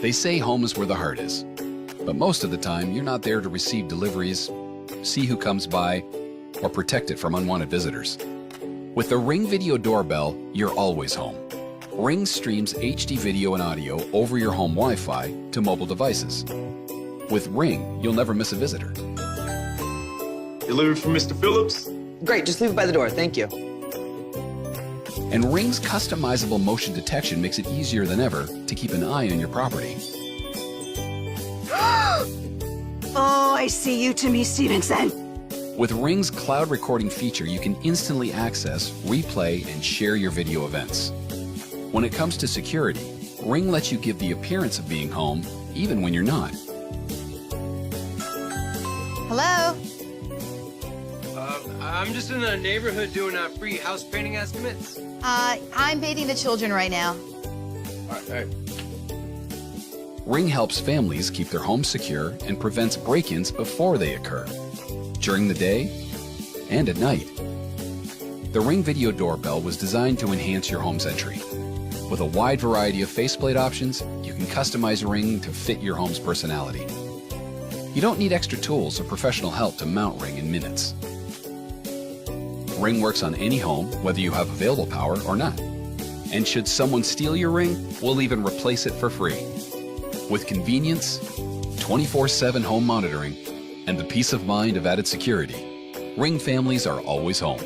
They say home is where the heart is, but most of the time you're not there to receive deliveries, see who comes by, or protect it from unwanted visitors. With the Ring Video Doorbell, you're always home. Ring streams HD video and audio over your home Wi-Fi to mobile devices. With Ring, you'll never miss a visitor. Delivery from Mr. Phillips? Great, just leave it by the door, thank you. And Ring's customizable motion detection makes it easier than ever to keep an eye on your property. Oh, I see you, Timmy Stevenson. With Ring's cloud recording feature, you can instantly access, replay, and share your video events. When it comes to security, Ring lets you give the appearance of being home even when you're not. Hello? I'm just in the neighborhood doing free house painting estimates. I'm bathing the children right now. All right. Ring helps families keep their homes secure and prevents break-ins before they occur, during the day and at night. The Ring Video Doorbell was designed to enhance your home's entry. With a wide variety of faceplate options, you can customize Ring to fit your home's personality. You don't need extra tools or professional help to mount Ring in minutes. Ring works on any home, whether you have available power or not. And should someone steal your Ring, we'll even replace it for free. With convenience, 24/7 home monitoring, and the peace of mind of added security, Ring families are always home.